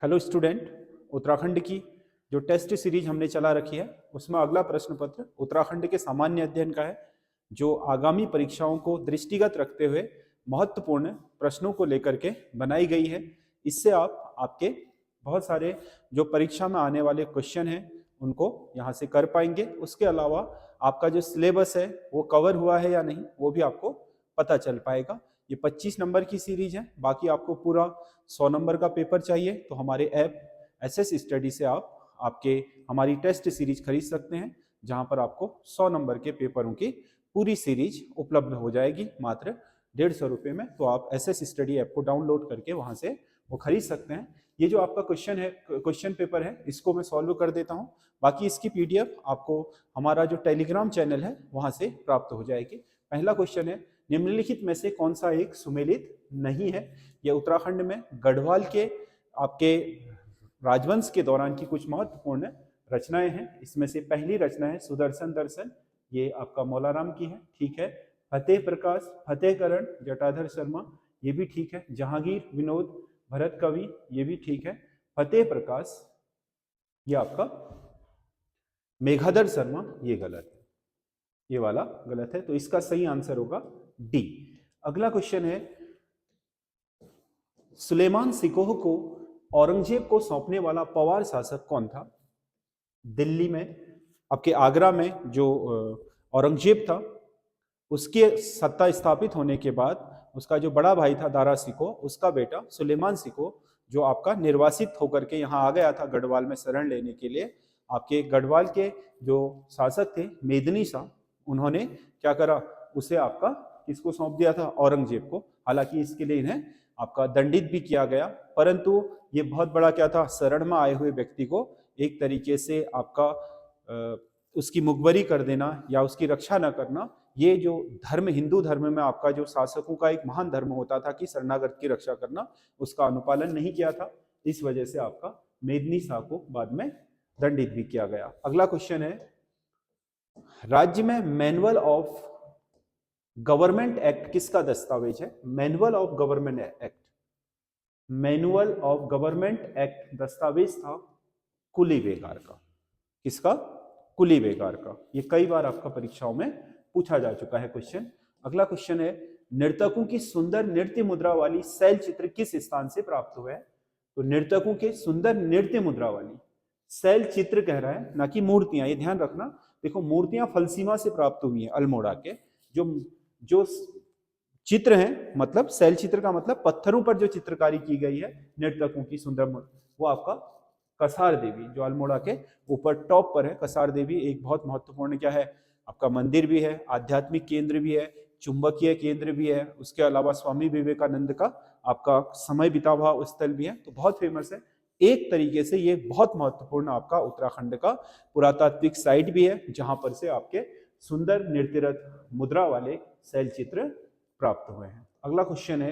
Hello student, Uttarakhand की जो test series हमने चला रखी है उसमें अगला प्रश्न पत्र उत्तराखंड के सामान्य अध्ययन का है, जो आगामी परीक्षाओं को दृष्टिगत रखते हुए महत्वपूर्ण प्रश्नों को लेकर के बनाई गई है। इससे आप आपके बहुत सारे जो परीक्षा में आने वाले क्वेश्चन हैं उनको यहाँ से कर पाएंगे। उसके अलावा आपका जो सिलेबस है वो कवर हुआ है या नहीं वो भी आपको पता चल पाएगा। ये 25 नंबर की सीरीज है, बाकी आपको पूरा 100 नंबर का पेपर चाहिए तो हमारे ऐप एसएस स्टडी से आप आपके हमारी टेस्ट सीरीज खरीद सकते हैं, जहां पर आपको 100 नंबर के पेपरों की पूरी सीरीज उपलब्ध हो जाएगी मात्र 150 रुपये में। तो आप एसएस स्टडी ऐप को डाउनलोड करके वहां से वो खरीद सकते हैं। ये जो आपका क्वेश्चन पेपर है इसको मैं सॉल्व कर देता हूँ, बाकी इसकी पीडीएफ आपको हमारा जो टेलीग्राम चैनल है वहां से प्राप्त हो जाएगी। पहला क्वेश्चन है, निम्नलिखित में से कौन सा एक सुमेलित नहीं है। यह उत्तराखंड में गढ़वाल के आपके राजवंश के दौरान की कुछ महत्वपूर्ण रचनाएं हैं। इसमें से पहली रचना है सुदर्शन दर्शन, ये आपका मौलाराम की है, ठीक है। फतेह प्रकाश, फतेहकरण जटाधर शर्मा, ये भी ठीक है। जहांगीर विनोद भरत कवि, ये भी ठीक है। फतेह प्रकाश ये आपका मेघाधर शर्मा, ये गलत है, ये वाला गलत है। तो इसका सही आंसर होगा डी। अगला क्वेश्चन है, सुलेमान सिकोह को औरंगजेब को सौंपने वाला पवार शासक कौन था। दिल्ली में आपके आगरा में जो औरंगजेब था उसके सत्ता स्थापित होने के बाद उसका जो बड़ा भाई था दारा सिकोह, उसका बेटा सुलेमान सिकोह जो आपका निर्वासित होकर के यहाँ आ गया था गढ़वाल में शरण लेने के लिए। आपके गढ़वाल के जो शासक थे मेदिनी शाह, उन्होंने क्या करा, उसे आपका किसको सौंप दिया था, औरंगजेब को। हालांकि इसके लिए इन्हें आपका दंडित भी किया गया, परंतु ये बहुत बड़ा क्या था, शरण में आए हुए व्यक्ति को एक तरीके से आपका उसकी मुखबरी कर देना या उसकी रक्षा न करना, ये जो धर्म हिंदू धर्म में आपका जो शासकों का एक महान धर्म होता था कि शरणागत की रक्षा करना, उसका अनुपालन नहीं किया था। इस वजह से आपका मेदिनी शाह को बाद में दंडित भी किया गया। अगला क्वेश्चन है, राज्य में मैनुअल ऑफ गवर्नमेंट एक्ट किसका दस्तावेज है। Manual of government act, manual of government act दस्तावेज था कुली बेगार का। किसका, कुली बेगार का। ये कई बार आपका परीक्षाओं में पूछा जा चुका है क्वेश्चन। अगला क्वेश्चन है, नर्तकों की सुंदर नृत्य मुद्रा वाली शैल चित्र किस स्थान से प्राप्त हुआ है। तो नर्तकों के सुंदर नृत्य मुद्रा वाली शैल चित्र कह रहा है, ना कि मूर्तियां, ये ध्यान रखना। देखो मूर्तियां फलसीमा से प्राप्त हुई हैं अल्मोड़ा के। जो चित्र हैं, मतलब शैल चित्र का मतलब पत्थरों पर जो चित्रकारी की गई है नर्तकों की सुंदर, वो आपका कसार देवी जो अल्मोड़ा के ऊपर टॉप पर है। कसार देवी एक बहुत महत्वपूर्ण क्या है, आपका मंदिर भी है, आध्यात्मिक केंद्र भी है, चुंबकीय केंद्र भी है। उसके अलावा स्वामी विवेकानंद का आपका समय बिता हुआ स्थल भी है, तो बहुत फेमस है। एक तरीके से ये बहुत महत्वपूर्ण आपका उत्तराखंड का पुरातात्विक साइट भी है, जहां पर से आपके सुंदर नृत्यरत मुद्रा वाले शैल चित्र प्राप्त हुए हैं। अगला क्वेश्चन है,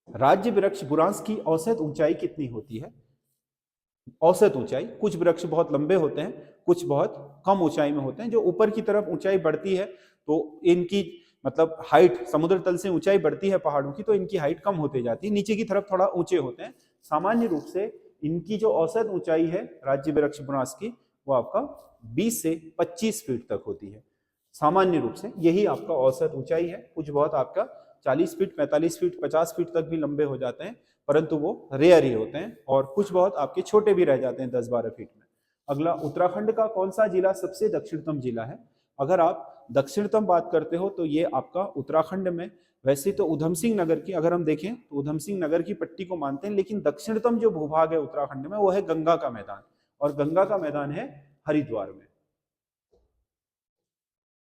राज्य वृक्ष बुरांस की औसत ऊंचाई कितनी होती है। औसत ऊंचाई, कुछ वृक्ष बहुत लंबे होते हैं, कुछ बहुत कम ऊंचाई में होते हैं। जो ऊपर की तरफ ऊंचाई बढ़ती है तो इनकी मतलब हाइट, समुद्र तल से ऊंचाई बढ़ती है पहाड़ों की, तो इनकी हाइट कम होती जाती है। नीचे की तरफ थोड़ा ऊंचे होते हैं। सामान्य रूप से इनकी जो औसत ऊंचाई है राज्य वृक्ष बुरांस की, वो आपका 20 से 25 फीट तक होती है। सामान्य रूप से यही आपका औसत ऊंचाई है। कुछ बहुत आपका 40 फीट, 45 फीट, 50 फीट तक भी लंबे हो जाते हैं, परंतु वो रेयर ही होते हैं। और कुछ बहुत आपके छोटे भी रह जाते हैं 10-12 फीट में। अगला, उत्तराखंड का कौन सा जिला सबसे दक्षिणतम जिला है। अगर आप दक्षिणतम बात करते हो तो ये आपका उत्तराखंड में, वैसे तो उधम सिंह नगर की अगर हम देखें तो उधम सिंह नगर की पट्टी को मानते हैं, लेकिन दक्षिणतम जो भूभाग है उत्तराखंड में वो है गंगा का मैदान, और गंगा का मैदान है हरिद्वार में।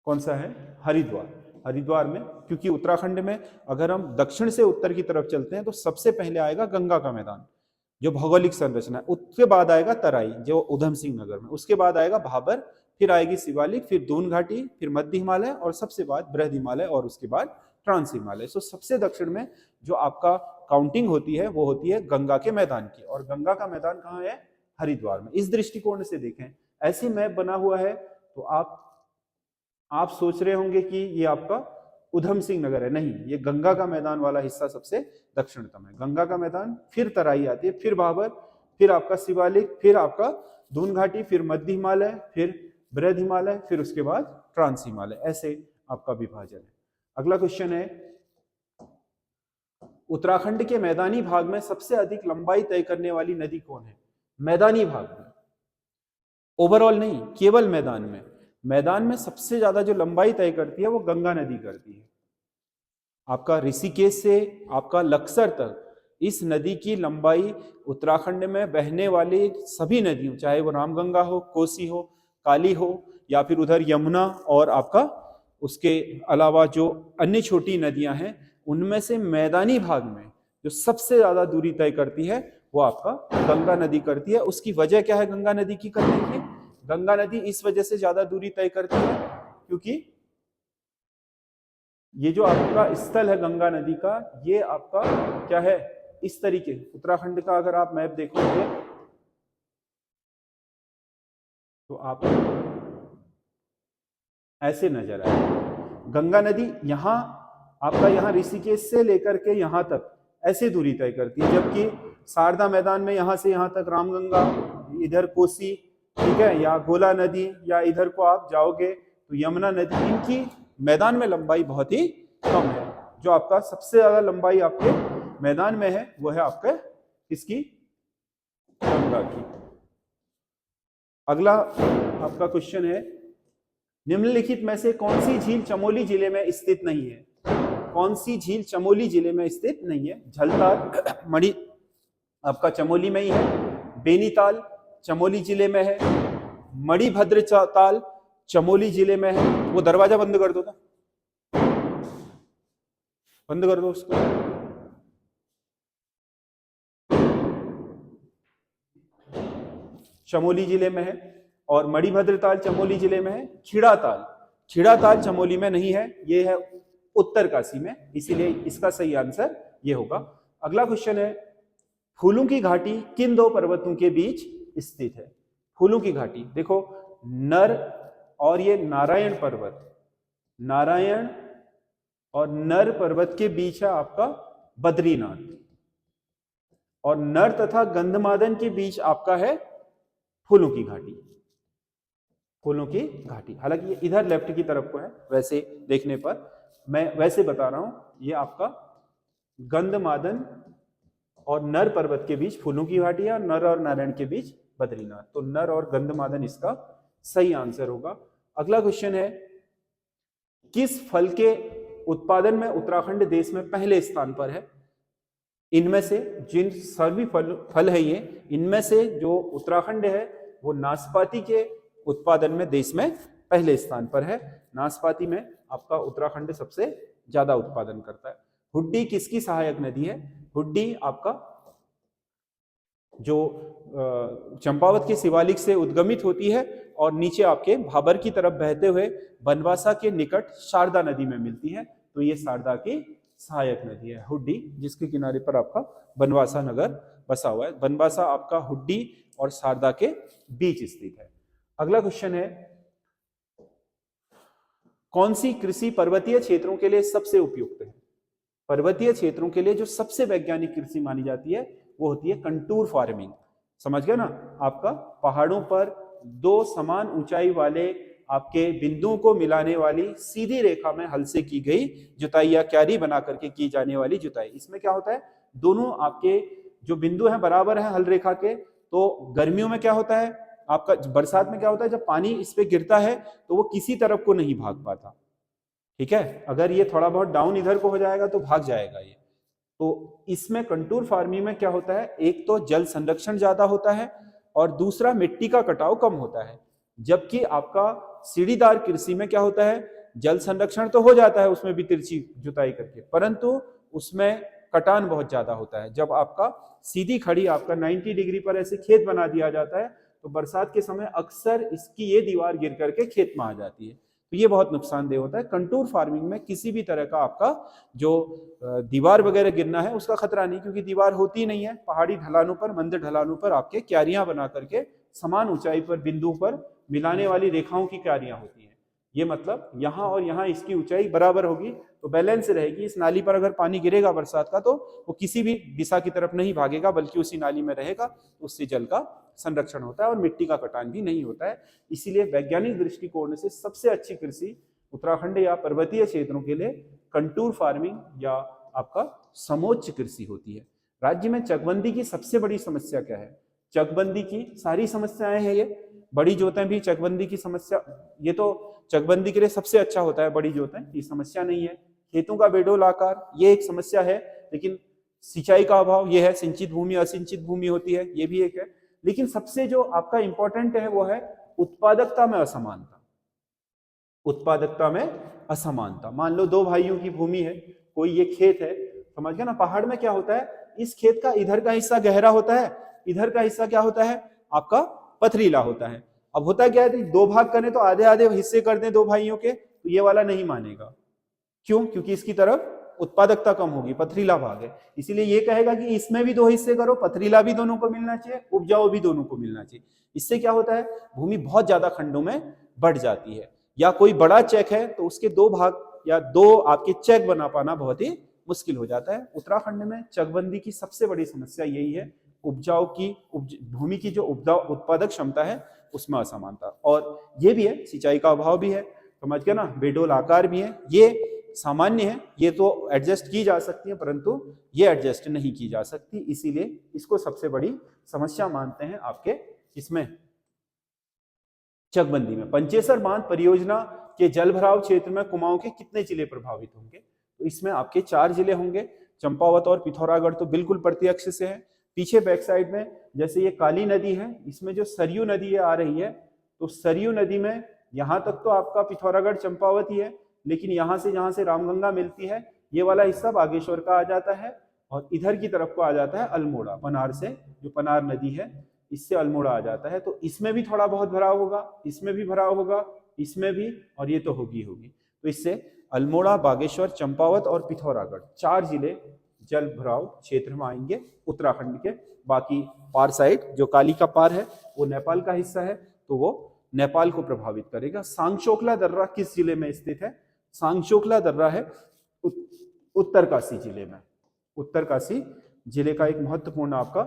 कौन सा है, हरिद्वार। हरिद्वार में, क्योंकि उत्तराखंड में अगर हम दक्षिण से उत्तर की तरफ चलते हैं तो सबसे पहले आएगा गंगा का मैदान जो भौगोलिक संरचना है, उसके बाद आएगा तराई जो उधम सिंह नगर में, उसके बाद आएगा भाबर, फिर आएगी शिवालिक, फिर दून घाटी, फिर मध्य हिमालय, और सबसे बाद बृहद हिमालय, और उसके बाद ट्रांस हिमालय। सो सबसे दक्षिण में जो आपका काउंटिंग होती है वो होती है गंगा के मैदान की, और गंगा का मैदान कहाँ है, हरिद्वार में। इस दृष्टिकोण से देखें, ऐसी मैप बना हुआ है तो आप सोच रहे होंगे कि ये आपका उधम सिंह नगर है, नहीं, ये गंगा का मैदान वाला हिस्सा सबसे दक्षिणतम है। गंगा का मैदान, फिर तराई आती है, फिर भाबर, फिर आपका शिवालिक, फिर आपका दून घाटी, फिर मध्य हिमालय, फिर बृहद हिमालय, फिर उसके बाद ट्रांस हिमालय, ऐसे आपका विभाजन है। अगला क्वेश्चन है, उत्तराखंड के मैदानी भाग में सबसे अधिक लंबाई तय करने वाली नदी कौन है? मैदानी भाग में, ओवरऑल नहीं, केवल मैदान में। मैदान में सबसे ज्यादा जो लंबाई तय करती है वो गंगा नदी करती है। आपका ऋषिकेश से आपका लक्सर तक इस नदी की लंबाई उत्तराखंड में बहने वाली सभी नदियों, चाहे वो रामगंगा हो, कोसी हो, काली हो, या फिर उधर यमुना, और आपका उसके अलावा जो अन्य छोटी नदियां हैं, उनमें से मैदानी भाग में जो सबसे ज्यादा दूरी तय करती है वो आपका गंगा नदी करती है। उसकी वजह क्या है गंगा नदी की करने की? गंगा नदी इस वजह से ज्यादा दूरी तय करती है क्योंकि ये जो आपका स्थल है गंगा नदी का, ये आपका क्या है, इस तरीके, उत्तराखंड का अगर आप मैप देखोगे तो आप ऐसे नजर आए। गंगा नदी यहाँ आपका, यहाँ ऋषिकेश से लेकर के यहाँ तक ऐसे दूरी तय करती है, जबकि शारदा मैदान में यहाँ से यहाँ तक रामगंगा, इधर कोसी, ठीक है, या गोला नदी, या इधर को आप जाओगे तो यमुना नदी, इनकी मैदान में लंबाई बहुत ही कम है। जो आपका सबसे ज्यादा लंबाई आपके मैदान में है वो है आपके इसकी, गंगा की। अगला आपका क्वेश्चन है, निम्नलिखित में से कौन सी झील चमोली जिले में स्थित नहीं है? कौन सी झील चमोली जिले में स्थित नहीं है? झलताल मणि आपका चमोली में ही है, बेनीताल चमोली जिले में है, मणिभद्र ताल चमोली जिले में है। वो दरवाजा बंद कर दो, बंद कर दो उसको। चमोली जिले में है, और मणिभद्र ताल चमोली जिले में है। खिड़ा ताल चमोली में नहीं है, ये है उत्तरकाशी में, इसीलिए इसका सही आंसर ये होगा। अगला क्वेश्चन है, फूलों की घाटी किन दो पर्वतों के बीच स्थित है? फूलों की घाटी देखो, नर और ये नारायण पर्वत, नारायण और नर पर्वत के बीच है आपका बद्रीनाथ, और नर तथा गंधमादन के बीच आपका है फूलों की घाटी। फूलों की घाटी, हालांकि ये इधर लेफ्ट की तरफ को है, वैसे देखने पर मैं वैसे बता रहा हूं, ये आपका गंधमादन और नर पर्वत के बीच फूलों की घाटी है, और नर और नारायण के बीच बद्रीनाथ। तो नर और गंधमादन इसका सही आंसर होगा। अगला क्वेश्चन है, किस फल के उत्पादन में उत्तराखंड देश में पहले स्थान पर है? इनमें से जिन सभी फल है ये, इनमें से जो उत्तराखंड है वो नाशपाती के उत्पादन में देश में पहले स्थान पर है। नाशपाती में आपका उत्तराखंड सबसे ज्यादा उत्पादन करता है। हुड्डी किसकी सहायक नदी है? हुड्डी आपका जो चंपावत के शिवालिक से उद्गमित होती है और नीचे आपके भाबर की तरफ बहते हुए बनवासा के निकट शारदा नदी में मिलती है। तो ये शारदा की सहायक नदी है हुड्डी, जिसके किनारे पर आपका बनवासा नगर बसा हुआ है। बनवासा आपका हुड्डी और शारदा के बीच स्थित है। अगला क्वेश्चन है, कौन सी कृषि पर्वतीय क्षेत्रों के लिए सबसे उपयुक्त है? पर्वतीय क्षेत्रों के लिए जो सबसे वैज्ञानिक कृषि मानी जाती है वो होती है कंटूर फार्मिंग। समझ गए ना? आपका पहाड़ों पर दो समान ऊंचाई वाले आपके बिंदुओं को मिलाने वाली सीधी रेखा में हल से की गई जुताई या क्यारी बना करके की जाने वाली जुताई। इसमें क्या होता है, दोनों आपके जो बिंदु हैं बराबर हैं हल रेखा के। तो गर्मियों में क्या होता है आपका, बरसात में क्या होता है, जब पानी इस पे गिरता है तो वो किसी तरफ को नहीं भाग पाता। ठीक है, अगर ये थोड़ा बहुत डाउन इधर को हो जाएगा तो भाग जाएगा ये। तो इसमें कंटूर फार्मिंग में क्या होता है, एक तो जल संरक्षण ज्यादा होता है और दूसरा मिट्टी का कटाव कम होता है। जबकि आपका सीढ़ीदार कृषि में क्या होता है, जल संरक्षण तो हो जाता है उसमें भी तिरछी जुताई करके, परंतु उसमें कटान बहुत ज्यादा होता है। जब आपका सीधी खड़ी आपका 90 डिग्री पर ऐसे खेत बना दिया जाता है तो बरसात के समय अक्सर इसकी ये दीवार गिर करके खेत में आ जाती है, तो ये बहुत नुकसानदेह होता है। कंटूर फार्मिंग में किसी भी तरह का आपका जो दीवार वगैरह गिरना है उसका खतरा नहीं, क्योंकि दीवार होती नहीं है। पहाड़ी ढलानों पर, मंदिर ढलानों पर आपके क्यारियां बना करके समान ऊंचाई पर बिंदु पर मिलाने वाली रेखाओं की क्यारियां होती हैं। ये मतलब यहाँ और यहाँ इसकी ऊंचाई बराबर होगी तो बैलेंस रहेगी। इस नाली पर अगर पानी गिरेगा बरसात का तो वो किसी भी दिशा की तरफ नहीं भागेगा बल्कि उसी नाली में रहेगा, उससे जल का संरक्षण होता है और मिट्टी का कटान भी नहीं होता है। इसीलिए वैज्ञानिक दृष्टिकोण से सबसे अच्छी कृषि उत्तराखंड या पर्वतीय क्षेत्रों के लिए कंटूर फार्मिंग या आपका समोच्च कृषि होती है। राज्य में चकबंदी की सबसे बड़ी समस्या क्या है? चकबंदी की सारी समस्याएं हैं, ये बड़ी जोतें भी चकबंदी की समस्या, ये तो चकबंदी के लिए सबसे अच्छा होता है बड़ी जोतें, ये समस्या नहीं है। खेतों का बेडोल आकार ये एक समस्या है, लेकिन सिंचाई का अभाव ये है, सिंचित भूमि असिंचित भूमि होती है, ये भी एक है। लेकिन सबसे जो आपका इंपॉर्टेंट है वो है उत्पादकता में असमानता। उत्पादकता में असमानता, मान लो दो भाइयों की भूमि है, कोई ये खेत है, समझ गए ना। पहाड़ में क्या होता है, इस खेत का इधर का हिस्सा गहरा होता है, इधर का हिस्सा क्या होता है आपका पथरीला होता है। अब होता क्या है, दो भाग करें तो आधे आधे हिस्से कर दें दो भाइयों के, तो ये वाला नहीं मानेगा। क्यों? क्योंकि इसकी तरफ उत्पादकता कम होगी, पथरीला भाग है। इसीलिए ये कहेगा कि इसमें भी दो हिस्से करो, पथरीला भी दोनों को मिलना चाहिए, उपजाऊ भी दोनों को मिलना चाहिए। इससे क्या होता है, भूमि बहुत ज्यादा खंडों में बढ़ जाती है। या कोई बड़ा चेक है तो उसके दो भाग या दो आपके चेक बना पाना बहुत ही मुश्किल हो जाता है। उत्तराखंड में चकबंदी की सबसे बड़ी समस्या यही है, उपजाऊ की भूमि की जो उपजाऊ उत्पादक क्षमता है उसमें असमानता। और ये भी है, सिंचाई का अभाव भी है, समझ गए ना, बेडोल आकार भी है, ये सामान्य है, ये तो एडजस्ट की जा सकती है, परंतु ये एडजस्ट नहीं की जा सकती। इसीलिए इसको सबसे बड़ी समस्या मानते हैं आपके इसमें चकबंदी में। पंचेसर बांध परियोजना के जलभराव क्षेत्र में कुमाऊं के कितने जिले प्रभावित होंगे? तो इसमें आपके 4 जिले होंगे। चंपावत और पिथौरागढ़ तो बिल्कुल प्रत्यक्ष से है। पीछे बैक साइड में जैसे ये काली नदी है, इसमें जो सरयू नदी आ रही है, तो सरयू नदी में यहां तक तो आपका पिथौरागढ़ चंपावत ही है, लेकिन यहां से जहां से रामगंगा मिलती है ये वाला हिस्सा बागेश्वर का आ जाता है, और इधर की तरफ को आ जाता है अल्मोड़ा, पनार से जो पनार नदी है इससे अल्मोड़ा आ जाता है। तो इसमें भी थोड़ा बहुत भराव होगा, इसमें भी भराव होगा, इसमें भी, और ये तो होगी होगी। तो इससे अल्मोड़ा, बागेश्वर, चंपावत और पिथौरागढ़ 4 जिले जल भराव क्षेत्र में आएंगे उत्तराखंड के। बाकी पार साइड जो काली का पार है वो नेपाल का हिस्सा है, तो वो नेपाल को प्रभावित करेगा। सांगचोकला दर्रा किस जिले में स्थित है? सांगचोकला दर्रा है उत्तरकाशी जिले में। उत्तरकाशी जिले का एक महत्वपूर्ण आपका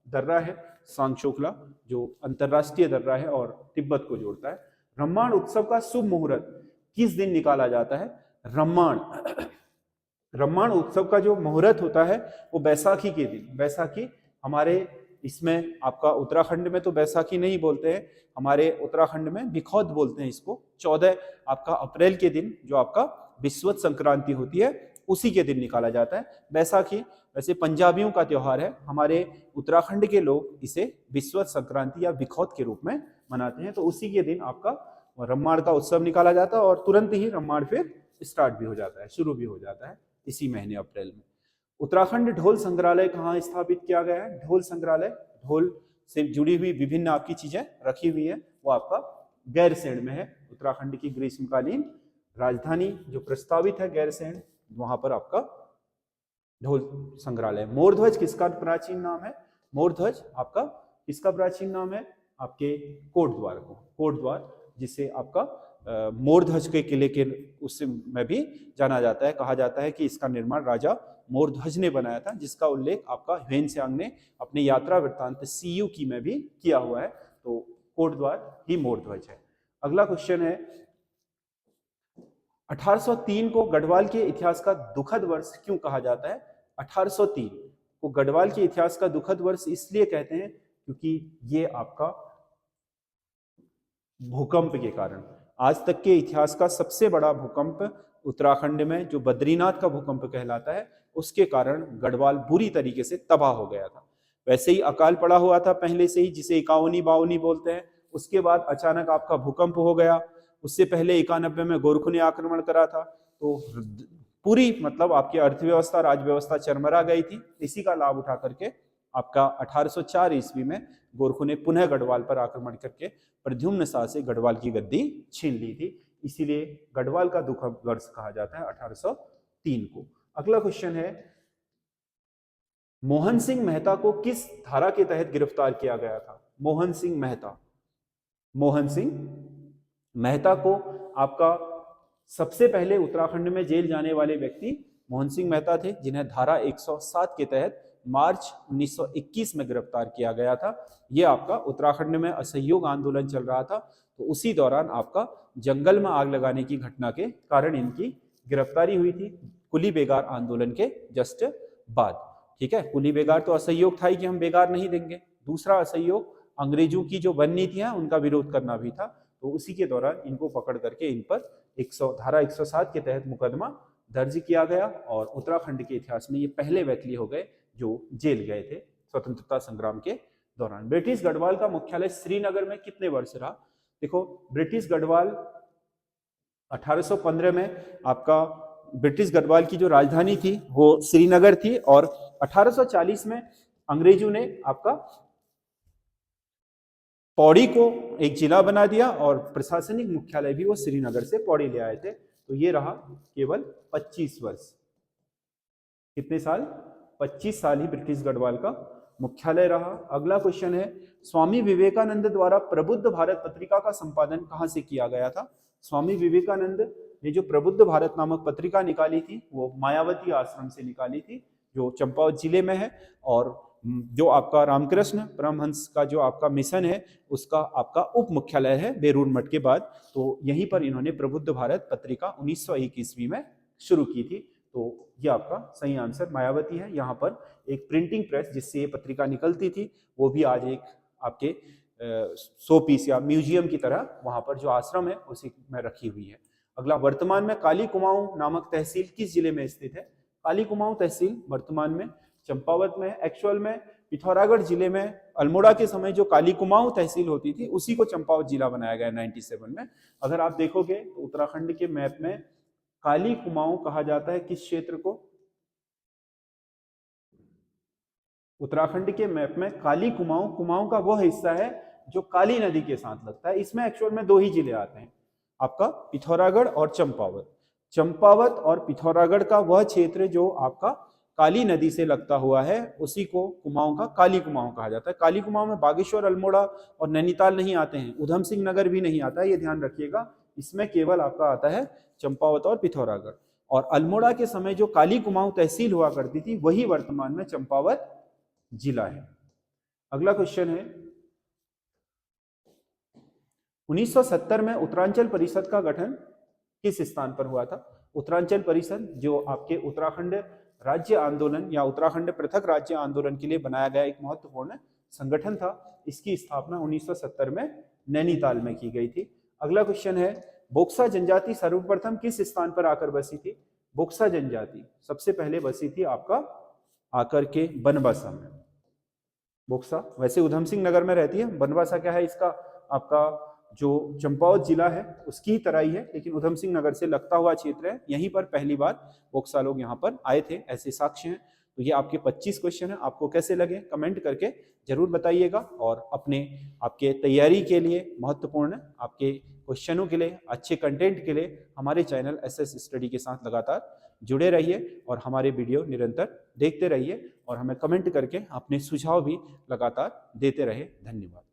दर्रा है सांगचोकला, जो अंतरराष्ट्रीय दर्रा है और तिब्बत को जोड़ता है। रम्माण उत्सव का शुभ मुहूर्त किस दिन निकाला जाता है? रम्माण उत्सव का जो मुहूर्त होता है वो बैसाखी के दिन। बैसाखी हमारे इसमें आपका उत्तराखंड में तो बैसाखी नहीं बोलते हैं, हमारे उत्तराखंड में बिखौत बोलते हैं इसको। 14 आपका अप्रैल के दिन जो आपका विश्वत संक्रांति होती है उसी के दिन निकाला जाता है बैसाखी। वैसे पंजाबियों का त्योहार है, हमारे उत्तराखंड के लोग इसे विश्वत संक्रांति या बिखौत के रूप में मनाते हैं। तो उसी के दिन आपका रम्माण का उत्सव निकाला जाता है और तुरंत ही रम्माण फिर स्टार्ट भी हो जाता है, शुरू भी हो जाता है इसी महीने अप्रैल में। उत्तराखंड ढोल संग्रहालय कहाँ स्थापित किया गया है? ढोल संग्रहालय, ढोल से जुड़ी हुई विभिन्न आपकी चीजें रखी हुई है, वो आपका गैरसैंण में है। उत्तराखंड की ग्रीष्मकालीन राजधानी जो प्रस्तावित है गैरसैंण, वहां पर आपका ढोल संग्रहालय। मोरध्वज किसका प्राचीन नाम है? मोरध्वज आपका किसका प्राचीन नाम है? आपके कोटद्वार को, कोटद्वार जिसे आपका मोरध्वज के किले के उससे में भी जाना जाता है। कहा जाता है कि इसका निर्माण राजा मोरध्वज ने बनाया था, जिसका उल्लेख आपका ह्वेनसांग ने अपने यात्रा वृत्तांत सीयू की में भी किया हुआ है। तो कोटद्वार ही मोरध्वज है। अगला क्वेश्चन है, 1803 को गढ़वाल के इतिहास का दुखद वर्ष क्यों कहा जाता है? 1803 को गढ़वाल के इतिहास का दुखद वर्ष इसलिए कहते हैं क्योंकि ये आपका भूकंप के कारण, आज तक के इतिहास का सबसे बड़ा भूकंप उत्तराखंड में जो बद्रीनाथ का भूकंप कहलाता है, उसके कारण गढ़वाल बुरी तरीके से तबाह हो गया था। वैसे ही अकाल पड़ा हुआ था पहले से ही, जिसे 51-52 बोलते हैं। उसके बाद अचानक आपका भूकंप हो गया। उससे पहले 91 में गोरखों ने आक्रमण करा था, तो पूरी मतलब आपकी अर्थव्यवस्था, राजव्यवस्था चरमरा गई थी। इसी का लाभ उठा करके आपका 1804 ईस्वी में गोरखों ने पुनः गढ़वाल पर आक्रमण करके प्रद्युम्न शाह से गढ़वाल की गद्दी छीन ली थी। इसीलिए गढ़वाल का दुखद वर्ष कहा जाता है 1803 को। अगला क्वेश्चन है, मोहन सिंह मेहता को किस धारा के तहत गिरफ्तार किया गया था? मोहन सिंह मेहता, मोहन सिंह मेहता को आपका सबसे पहले उत्तराखंड में जेल जाने वाले व्यक्ति मोहन सिंह मेहता थे, जिन्हें धारा 107 के तहत मार्च 1921 में गिरफ्तार किया गया था। ये आपका उत्तराखंड में असहयोग आंदोलन चल रहा था, तो उसी दौरान आपका जंगल में आग लगाने की घटना के कारण इनकी गिरफ्तारी हुई थी, कुली बेगार आंदोलन के जस्ट बाद। ठीक है, कुली बेगार तो असहयोग था ही कि हम बेगार नहीं देंगे, दूसरा असहयोग अंग्रेजों की जो वन नीतियां उनका विरोध करना भी था, तो उसी के दौरान इनको पकड़ करके इन पर धारा 107 के तहत मुकदमा दर्ज किया गया और उत्तराखंड के इतिहास में ये पहले व्यक्ति हो गए जो जेल गए थे स्वतंत्रता संग्राम के दौरान। ब्रिटिश गढ़वाल का मुख्यालय श्रीनगर में कितने वर्ष रहा? देखो, ब्रिटिश गढ़वाल 1815 में आपका ब्रिटिश गढ़वाल की जो राजधानी थी वो श्रीनगर थी और 1840 में अंग्रेजों ने आपका पौड़ी को एक जिला बना दिया और प्रशासनिक मुख्यालय भी वो श्रीनगर से पौड़ी ले आए थे। तो ये रहा केवल 25 वर्ष। कितने साल? 25 साल ही ब्रिटिश गढ़वाल का मुख्यालय रहा। अगला क्वेश्चन है, स्वामी विवेकानंद द्वारा प्रबुद्ध भारत पत्रिका का संपादन कहां से किया गया था? स्वामी विवेकानंद ने जो प्रबुद्ध भारत नामक पत्रिका निकाली थी वो मायावती आश्रम से निकाली थी, जो चंपावत जिले में है। और जो आपका रामकृष्ण परमहंस का जो आपका मिशन है उसका आपका उप मुख्यालय है बेरूर मठ के बाद, तो यहीं पर इन्होंने प्रबुद्ध भारत पत्रिका 1901 ईस्वी में शुरू की थी। तो ये आपका सही आंसर मायावती है। यहाँ पर एक प्रिंटिंग प्रेस जिससे ये पत्रिका निकलती थी वो भी आज एक आपके 100 पीस या म्यूजियम की तरह वहां पर जो आश्रम है उसी में रखी हुई है। अगला, वर्तमान में काली कुमाऊं नामक तहसील किस जिले में स्थित है? काली कुमाऊं तहसील वर्तमान में चंपावत में, एक्चुअल में पिथौरागढ़ जिले में। अल्मोड़ा के समय जो काली कुमाऊं तहसील होती थी उसी को चंपावत जिला बनाया गया 97 में। अगर आप देखोगे तो उत्तराखंड के मैप में काली कुमाऊं कहा जाता है किस क्षेत्र को? उत्तराखंड के मैप में काली कुमाऊं, कुमाऊं का वह हिस्सा है जो काली नदी के साथ लगता है। इसमें एक्चुअल में 2 ही जिले आते हैं, आपका पिथौरागढ़ और चंपावत। चंपावत और पिथौरागढ़ का वह क्षेत्र जो आपका काली नदी से लगता हुआ है उसी को कुमाऊं का काली कुमाऊं कहा जाता है। काली कुमाऊं में बागेश्वर, अल्मोड़ा और नैनीताल नहीं आते हैं, उधम सिंह नगर भी नहीं आता है, ये ध्यान रखिएगा। इसमें केवल आपका आता है चंपावत और पिथौरागढ़। और अल्मोड़ा के समय जो काली कुमाऊं तहसील हुआ करती थी वही वर्तमान में चंपावत जिला है। अगला क्वेश्चन है, 1970 में उत्तरांचल परिषद का गठन किस स्थान पर हुआ था? उत्तरांचल परिषद जो आपके उत्तराखंड राज्य आंदोलन या उत्तराखंड पृथक राज्य आंदोलन के लिए बनाया गया एक महत्वपूर्ण संगठन था। इसकी स्थापना 1970 में नैनीताल में की गई थी। अगला क्वेश्चन है, बोक्सा जनजाति सर्वप्रथम किस स्थान पर आकर बसी थी? बोक्सा जनजाति सबसे पहले बसी थी आपका आकर के बनवासा में। बोक्सा वैसे उधम सिंह नगर में रहती है, बनवासा क्या है इसका आपका जो चंपावत जिला है उसकी तरह ही है, लेकिन उधम सिंह नगर से लगता हुआ क्षेत्र है। यहीं पर पहली बार बोक्सा लोग यहाँ पर आए थे, ऐसे साक्ष्य हैं। तो ये आपके 25 क्वेश्चन हैं, आपको कैसे लगे कमेंट करके जरूर बताइएगा। और अपने आपके तैयारी के लिए महत्वपूर्ण आपके क्वेश्चनों के लिए, अच्छे कंटेंट के लिए हमारे चैनल SS स्टडी के साथ लगातार जुड़े रहिए और हमारे वीडियो निरंतर देखते रहिए और हमें कमेंट करके अपने सुझाव भी लगातार देते रहे। धन्यवाद।